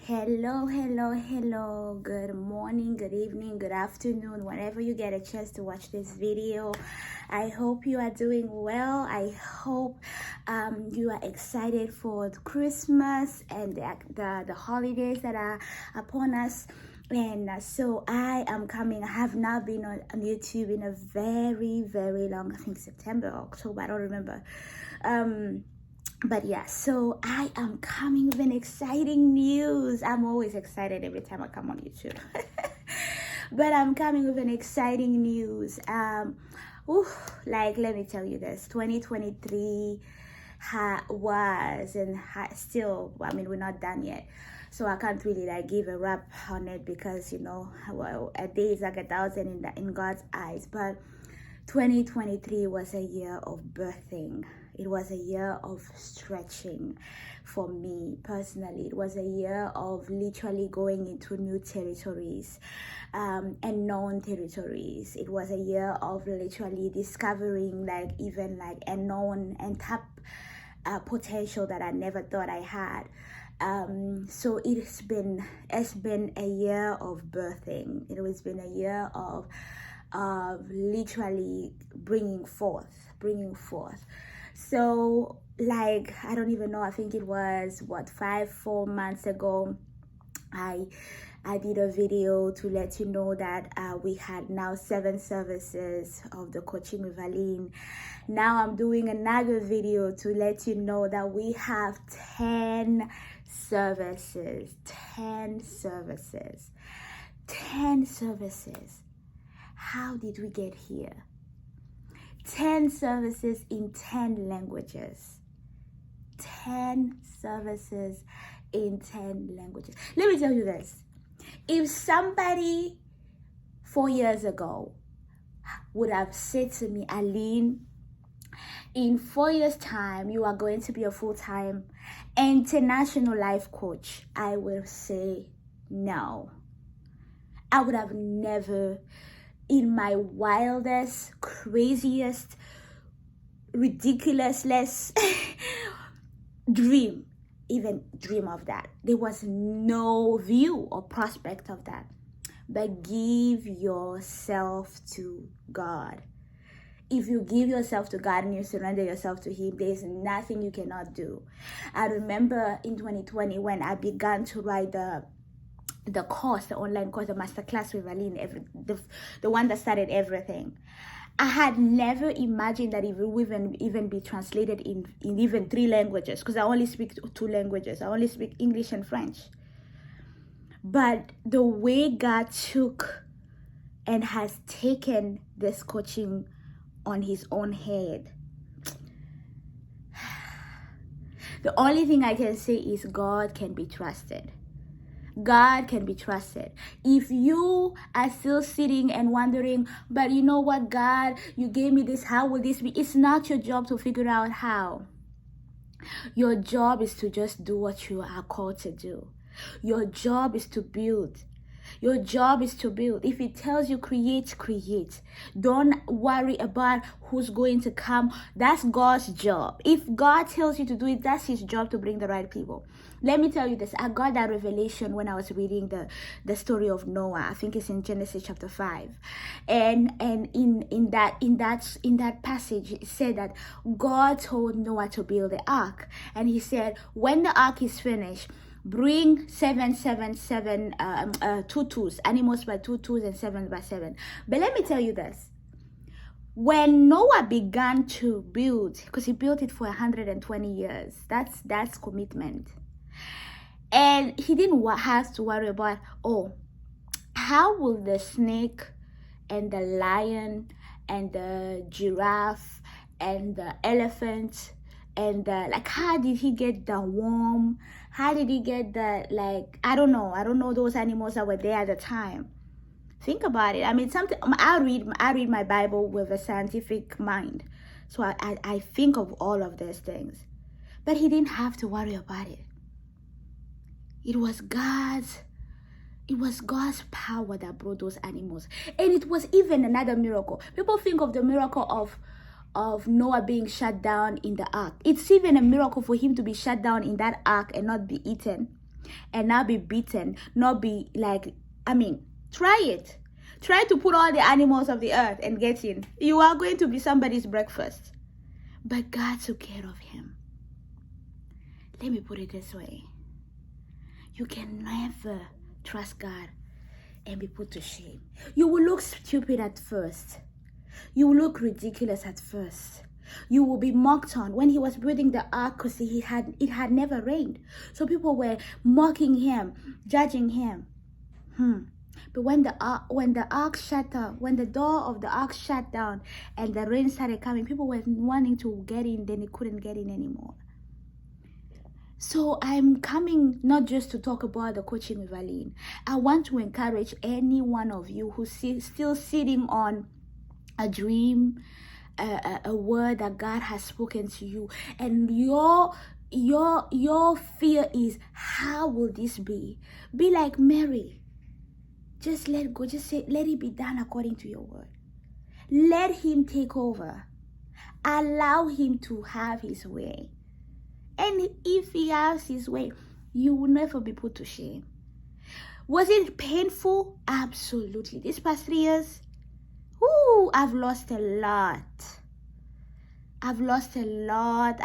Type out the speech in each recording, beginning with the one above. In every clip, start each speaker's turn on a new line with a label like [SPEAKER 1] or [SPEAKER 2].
[SPEAKER 1] Hello, hello, hello. Good morning, good evening, good afternoon, whenever you get a chance to watch this video. I hope you are doing well. I hope you are excited for Christmas and the holidays that are upon us. And so I am coming. I have not been on YouTube in a very, very long, I think September or October, I don't remember. But yeah, so I am coming with an exciting news. I'm always excited every time I come on YouTube. But I'm coming with an exciting news. Let me tell you this. 2023 was and still, we're not done yet. So I can't really give a wrap on it because, a day is like 1,000 in God's eyes. But 2023 was a year of birthing. It was a year of stretching for me personally. It was a year of literally going into new territories and known territories. It was a year of literally discovering even unknown and tap potential that I never thought I had. So it's been a year of birthing. It has been a year of literally bringing forth. So I don't even know, I think it was 4 months ago, I did a video to let you know that we had now 7 services of the coaching with Aline. Now I'm doing another video to let you know that we have 10 services. 10 services. How did we get here? 10 services in 10 languages. 10 services in 10 languages. Let me tell you this. If somebody 4 years ago would have said to me, Aline, in 4 years' time, you are going to be a full-time international life coach, I will say no. I would have never, in my wildest, craziest, ridiculousness dream of that. There was no view or prospect of that. But give yourself to God. If you give yourself to God and you surrender yourself to Him, there's nothing you cannot do. I remember in 2020 when I began to write the course, the online course, the Masterclass with Aline, the one that started everything. I had never imagined that it would even be translated in even 3 languages, because I only speak 2 languages. I only speak English and French. But the way God took and has taken this coaching on His own head, the only thing I can say is God can be trusted. God can be trusted. If you are still sitting and wondering, but you know what, God, you gave me this, how will this be? It's not your job to figure out how. Your job is to just do what you are called to do. Your job is to build. Your job is to build. If it tells you create. Don't worry about who's going to come. That's God's job. If God tells you to do it, that's His job to bring the right people. Let me tell you this. I got that revelation when I was reading the story of Noah. I think it's in Genesis chapter 5. And in that passage, it said that God told Noah to build the ark. And He said, when the ark is finished, bring 777 tutus, animals by 2 2s and 7 by 7. But let me tell you this. When Noah began to build, because he built it for 120 years, that's commitment. And he didn't have to worry about, how will the snake and the lion and the giraffe and the elephant and how did he get the worm? How did he get the, I don't know those animals that were there at the time. Think about it. I read my Bible with a scientific mind. So I think of all of these things. But he didn't have to worry about it. It was God's power that brought those animals. And it was even another miracle. People think of the miracle of Noah being shut down in the ark. It's even a miracle for him to be shut down in that ark and not be eaten. and not be beaten, not be like, try it. Try to put all the animals of the earth and get in. You are going to be somebody's breakfast. But God took care of him. Let me put it this way. You can never trust God and be put to shame. You will look stupid at first. You will look ridiculous at first. You will be mocked on. When he was building the ark, because it had never rained. So people were mocking him, judging him. But when the ark shut down, when the door of the ark shut down and the rain started coming, people were wanting to get in, then they couldn't get in anymore. So I'm coming not just to talk about the coaching with Aline. I want to encourage any one of you who's still sitting on a dream, a word that God has spoken to you, and your fear is, how will this be? Be like Mary. Just let go. Just say, let it be done according to your word. Let him take over. Allow him to have his way. And if he has his way, you will never be put to shame. Was it painful? Absolutely. These past 3 years, I've lost a lot. I've lost a lot.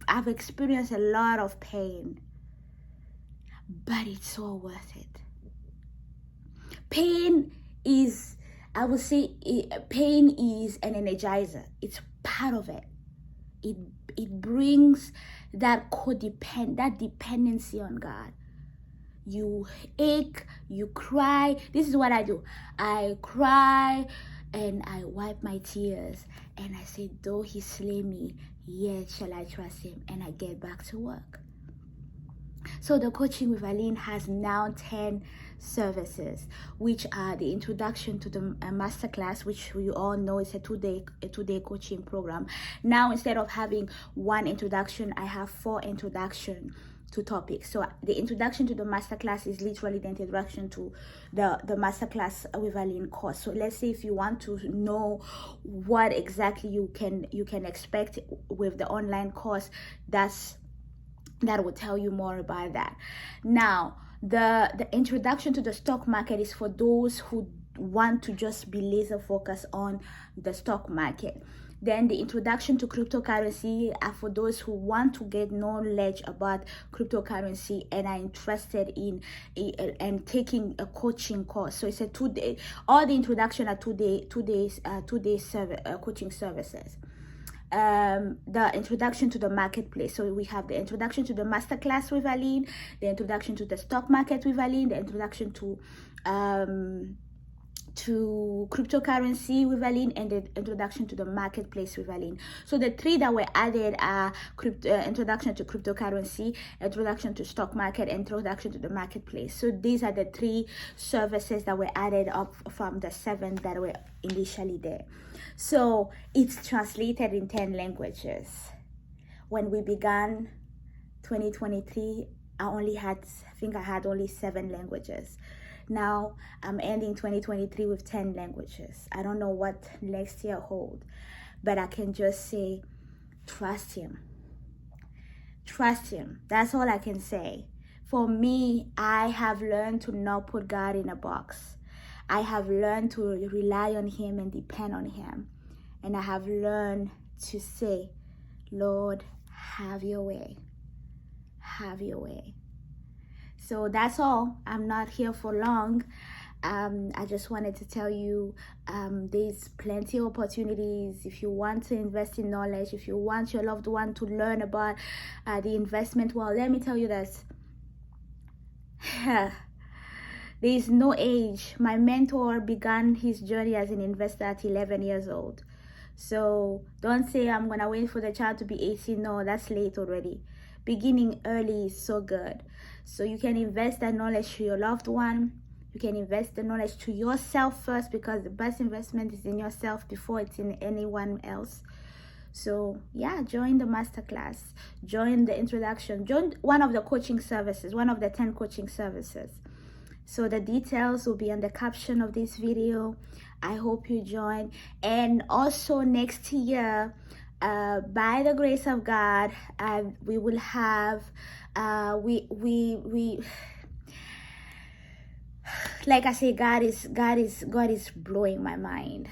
[SPEAKER 1] I've experienced a lot of pain. But it's all worth it. Pain is, I would say, pain is an energizer. It's part of it. It brings that dependency on God. You ache, you cry. This is what I do. I cry and I wipe my tears and I say, though he slay me, yet shall I trust him, and I get back to work. So the coaching with Aline has now 10 services, which are the introduction to the masterclass, which we all know is a two-day coaching program. Now, instead of having one introduction, I have 4 introduction to topics. So the introduction to the masterclass is literally the introduction to the masterclass with Aline course. So let's say if you want to know what exactly you can expect with the online course, that will tell you more about that. Now, the introduction to the stock market is for those who want to just be laser focused on the stock market. Then the introduction to cryptocurrency are for those who want to get knowledge about cryptocurrency and are interested in and taking a coaching course. So it's a 2-day. All the introduction are 2 days coaching services. The introduction to the marketplace. So we have the introduction to the masterclass with Aline, the introduction to the stock market with Aline, the introduction to cryptocurrency with Aline, and the introduction to the marketplace with Aline. So the 3 that were added are introduction to cryptocurrency, introduction to stock market, introduction to the marketplace. So these are the 3 services that were added up from the 7 that were initially there. So it's translated in 10 languages. When we began 2023, I think I had only 7 languages. Now I'm ending 2023 with 10 languages. I don't know what next year holds, but I can just say, trust him. Trust him. That's all I can say. For me, I have learned to not put God in a box. I have learned to rely on him and depend on him. And I have learned to say, Lord, have your way. Have your way. So that's all. I'm not here for long. I just wanted to tell you there's plenty of opportunities. If you want to invest in knowledge, if you want your loved one to learn about the investment world, let me tell you this. There is no age. My mentor began his journey as an investor at 11 years old. So don't say I'm going to wait for the child to be 18. No, that's late already. Beginning early is so good. So you can invest that knowledge to your loved one. You can invest the knowledge to yourself first, because the best investment is in yourself before it's in anyone else. So yeah, join the masterclass, join the introduction, join one of the coaching services, one of the 10 coaching services. So the details will be on the caption of this video. I hope you join. And also next year, by the grace of God, we will have we like I say, God is blowing my mind.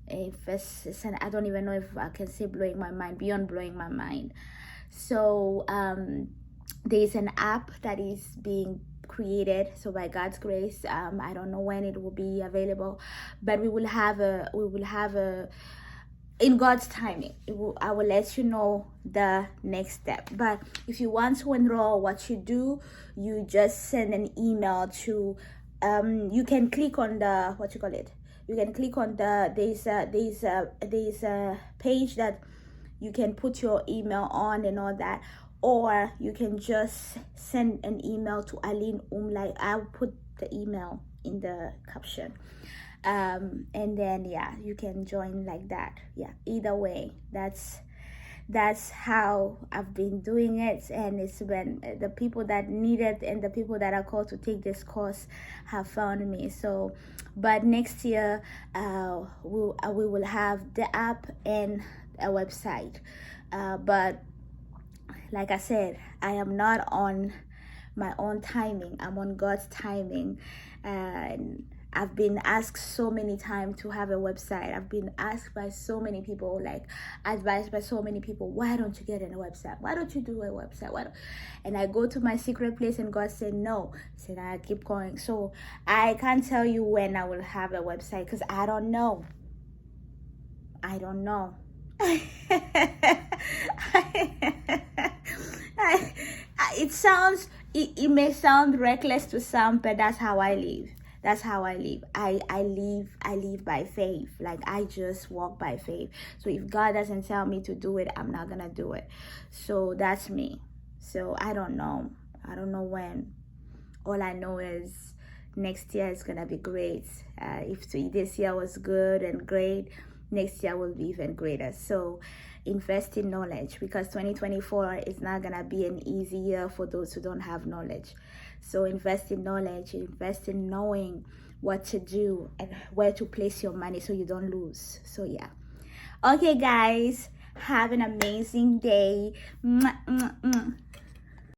[SPEAKER 1] If it's I don't even know if I can say blowing my mind, beyond blowing my mind. So there's an app that is being created, so by God's grace, I don't know when it will be available, but we will have a in God's timing. I will let you know the next step. But if you want to enroll, what you do, you just send an email to you can click on the you can click on the there's a page that you can put your email on and all that, or you can just send an email to Aline like I'll put the email in the caption, and then yeah, you can join like that. Yeah, either way, that's how I've been doing it, and it's been the people that need it and the people that are called to take this course have found me. So but next year we will have the app and a website, but like I said, I am not on my own timing. I'm on God's timing. And I've been asked so many times to have a website. I've been asked by so many people, like advised by so many people, why don't you get a website? Why don't you do a website? And I go to my secret place and God said no. Said I keep going. So I can't tell you when I will have a website because I don't know. It may sound reckless to some, but that's how I live. I live by faith. Like I just walk by faith. So if God doesn't tell me to do it, I'm not gonna do it. So that's me. So I don't know when. All I know is next year is gonna be great. If this year was good and great, next year will be even greater. So invest in knowledge, because 2024 is not gonna be an easy year for those who don't have knowledge. So invest in knowledge, invest in knowing what to do and where to place your money so you don't lose. So yeah. Okay guys, have an amazing day. Mwah, mwah, mwah.